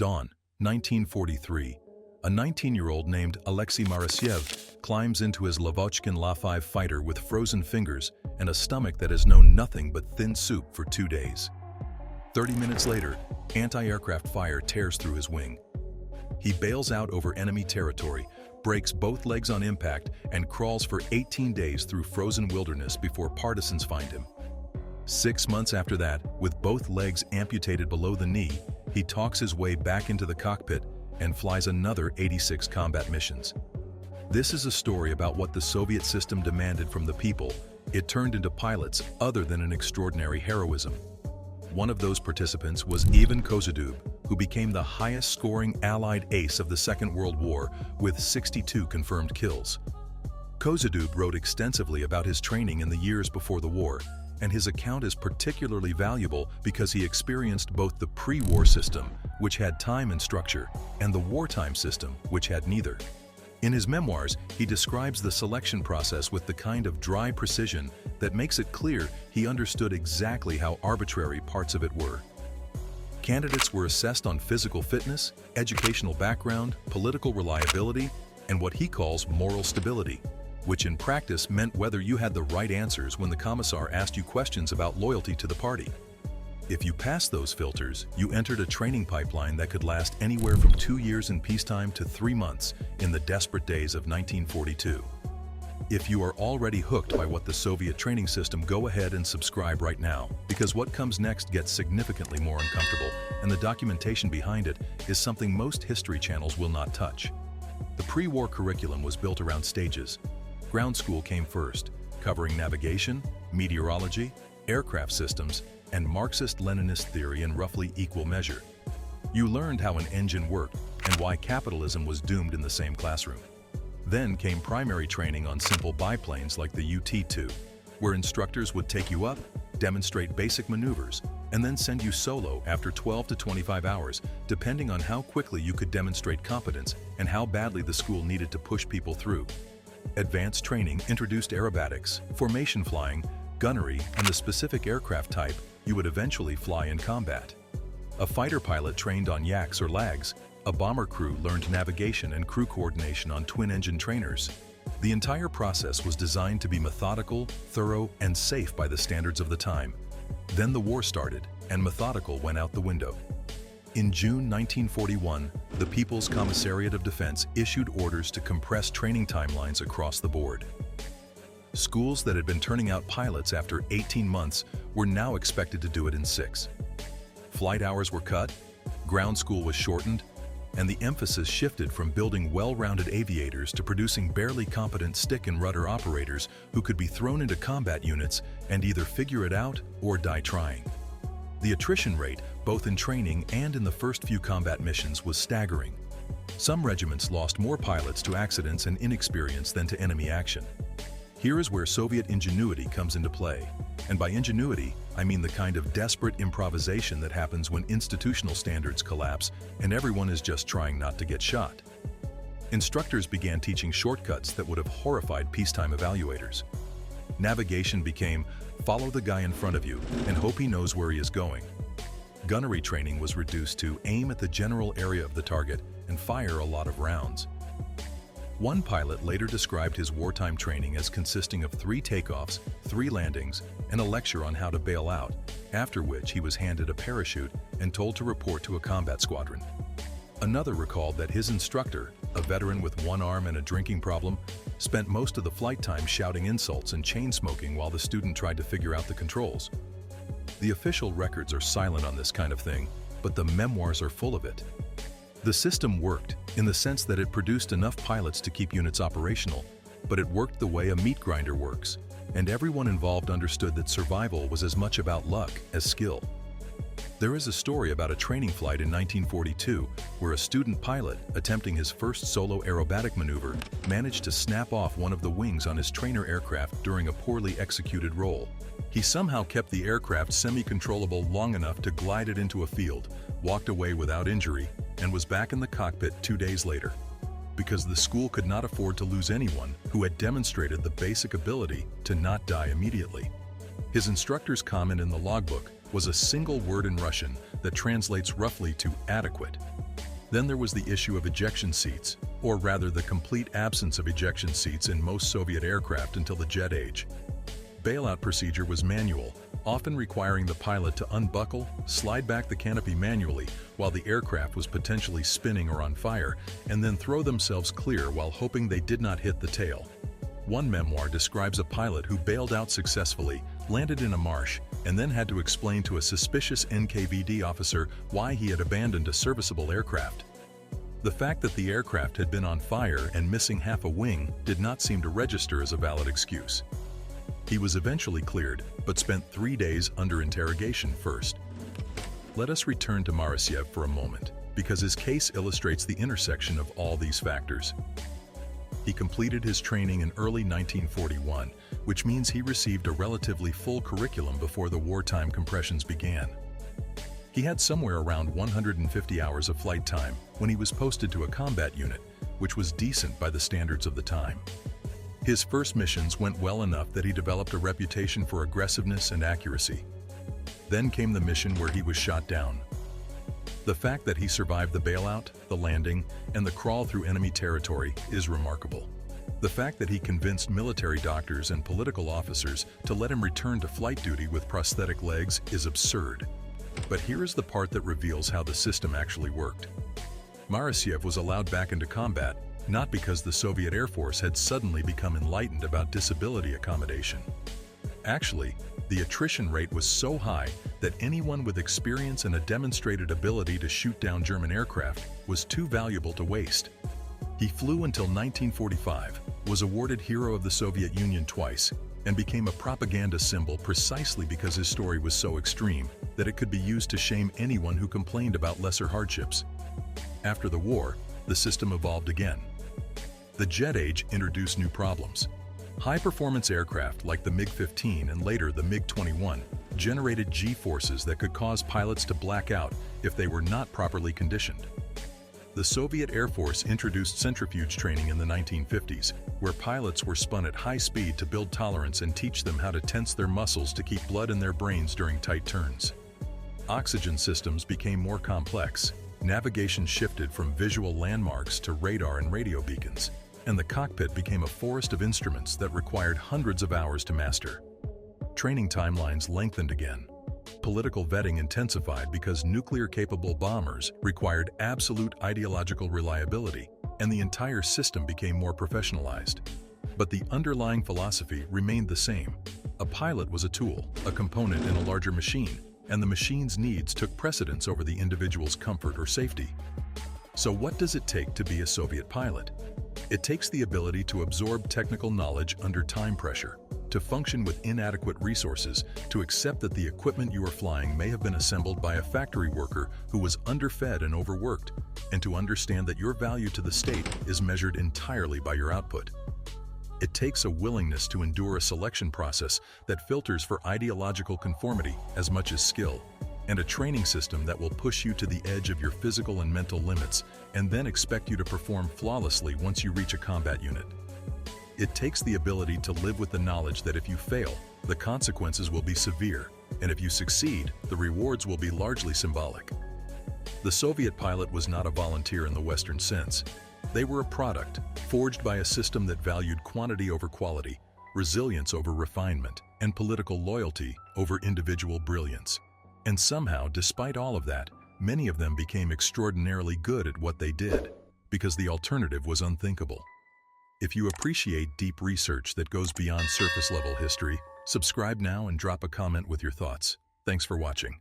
Dawn, 1943. A 19-year-old named Alexei Marasyev climbs into his Lavochkin La-5 fighter with frozen fingers and a stomach that has known nothing but thin soup for 2 days. 30 minutes later, anti-aircraft fire tears through his wing. He bails out over enemy territory, breaks both legs on impact, and crawls for 18 days through frozen wilderness before partisans find him. 6 months after that, with both legs amputated below the knee, he talks his way back into the cockpit and flies another 86 combat missions. This is a story about what the Soviet system demanded from the people. It turned into pilots other than an extraordinary heroism. One of those participants was Ivan Kozydub, who became the highest-scoring Allied ace of the Second World War with 62 confirmed kills. Kozydub wrote extensively about his training in the years before the war, and his account is particularly valuable because he experienced both the pre-war system, which had time and structure, and the wartime system, which had neither. In his memoirs, he describes the selection process with the kind of dry precision that makes it clear he understood exactly how arbitrary parts of it were. Candidates were assessed on physical fitness, educational background, political reliability, and what he calls moral stability, which in practice meant whether you had the right answers when the commissar asked you questions about loyalty to the party. If you passed those filters, you entered a training pipeline that could last anywhere from 2 years in peacetime to 3 months in the desperate days of 1942. If you are already hooked by what the Soviet training system, go ahead and subscribe right now, because what comes next gets significantly more uncomfortable, and the documentation behind it is something most history channels will not touch. The pre-war curriculum was built around stages. Ground school came first, covering navigation, meteorology, aircraft systems, and Marxist-Leninist theory in roughly equal measure. You learned how an engine worked and why capitalism was doomed in the same classroom. Then came primary training on simple biplanes like the UT-2, where instructors would take you up, demonstrate basic maneuvers, and then send you solo after 12 to 25 hours, depending on how quickly you could demonstrate competence and how badly the school needed to push people through. Advanced training introduced aerobatics, formation flying, gunnery, and the specific aircraft type you would eventually fly in combat. A fighter pilot trained on yaks or lags. A bomber crew learned navigation and crew coordination on twin-engine trainers. The entire process was designed to be methodical, thorough, and safe by the standards of the time. Then the war started, and methodical went out the window. In June 1941, the People's Commissariat of Defense issued orders to compress training timelines across the board. Schools that had been turning out pilots after 18 months were now expected to do it in 6. Flight hours were cut, ground school was shortened, and the emphasis shifted from building well-rounded aviators to producing barely competent stick and rudder operators who could be thrown into combat units and either figure it out or die trying. The attrition rate, both in training and in the first few combat missions, was staggering. Some regiments lost more pilots to accidents and inexperience than to enemy action. Here is where Soviet ingenuity comes into play. And by ingenuity, I mean the kind of desperate improvisation that happens when institutional standards collapse and everyone is just trying not to get shot. Instructors began teaching shortcuts that would have horrified peacetime evaluators. Navigation became, follow the guy in front of you and hope he knows where he is going. Gunnery training was reduced to aim at the general area of the target and fire a lot of rounds. One pilot later described his wartime training as consisting of 3 takeoffs, 3 landings, and a lecture on how to bail out, after which he was handed a parachute and told to report to a combat squadron. Another recalled that his instructor, a veteran with one arm and a drinking problem, spent most of the flight time shouting insults and chain-smoking while the student tried to figure out the controls. The official records are silent on this kind of thing, but the memoirs are full of it. The system worked, in the sense that it produced enough pilots to keep units operational, but it worked the way a meat grinder works, and everyone involved understood that survival was as much about luck as skill. There is a story about a training flight in 1942 where a student pilot, attempting his first solo aerobatic maneuver, managed to snap off one of the wings on his trainer aircraft during a poorly executed roll. He somehow kept the aircraft semi-controllable long enough to glide it into a field, walked away without injury, and was back in the cockpit 2 days later. Because the school could not afford to lose anyone who had demonstrated the basic ability to not die immediately. His instructor's comment in the logbook was a single word in Russian that translates roughly to adequate. Then there was the issue of ejection seats, or rather the complete absence of ejection seats in most Soviet aircraft until the jet age. Bailout procedure was manual, often requiring the pilot to unbuckle, slide back the canopy manually while the aircraft was potentially spinning or on fire, and then throw themselves clear while hoping they did not hit the tail. One memoir describes a pilot who bailed out successfully, landed in a marsh, and then had to explain to a suspicious NKVD officer why he had abandoned a serviceable aircraft. The fact that the aircraft had been on fire and missing half a wing did not seem to register as a valid excuse. He was eventually cleared, but spent 3 days under interrogation first. Let us return to Marasyev for a moment, because his case illustrates the intersection of all these factors. He completed his training in early 1941, which means he received a relatively full curriculum before the wartime compressions began. He had somewhere around 150 hours of flight time when he was posted to a combat unit, which was decent by the standards of the time. His first missions went well enough that he developed a reputation for aggressiveness and accuracy. Then came the mission where he was shot down. The fact that he survived the bailout, the landing, and the crawl through enemy territory is remarkable. The fact that he convinced military doctors and political officers to let him return to flight duty with prosthetic legs is absurd. But here is the part that reveals how the system actually worked. Marasyev was allowed back into combat, not because the Soviet Air Force had suddenly become enlightened about disability accommodation. Actually, the attrition rate was so high that anyone with experience and a demonstrated ability to shoot down German aircraft was too valuable to waste. He flew until 1945, was awarded Hero of the Soviet Union twice, and became a propaganda symbol precisely because his story was so extreme that it could be used to shame anyone who complained about lesser hardships. After the war, the system evolved again. The jet age introduced new problems. High-performance aircraft like the MiG-15 and later the MiG-21 generated G-forces that could cause pilots to black out if they were not properly conditioned. The Soviet Air Force introduced centrifuge training in the 1950s, where pilots were spun at high speed to build tolerance and teach them how to tense their muscles to keep blood in their brains during tight turns. Oxygen systems became more complex. Navigation shifted from visual landmarks to radar and radio beacons, and the cockpit became a forest of instruments that required hundreds of hours to master. Training timelines lengthened again. Political vetting intensified because nuclear-capable bombers required absolute ideological reliability, and the entire system became more professionalized. But the underlying philosophy remained the same. A pilot was a tool, a component in a larger machine, and the machine's needs took precedence over the individual's comfort or safety. So what does it take to be a Soviet pilot? It takes the ability to absorb technical knowledge under time pressure, to function with inadequate resources, to accept that the equipment you are flying may have been assembled by a factory worker who was underfed and overworked, and to understand that your value to the state is measured entirely by your output. It takes a willingness to endure a selection process that filters for ideological conformity as much as skill, and a training system that will push you to the edge of your physical and mental limits and then expect you to perform flawlessly once you reach a combat unit. It takes the ability to live with the knowledge that if you fail, the consequences will be severe, and if you succeed, the rewards will be largely symbolic. The Soviet pilot was not a volunteer in the Western sense. They were a product, forged by a system that valued quantity over quality, resilience over refinement, and political loyalty over individual brilliance. And somehow, despite all of that, many of them became extraordinarily good at what they did, because the alternative was unthinkable. If you appreciate deep research that goes beyond surface-level history, subscribe now and drop a comment with your thoughts. Thanks for watching.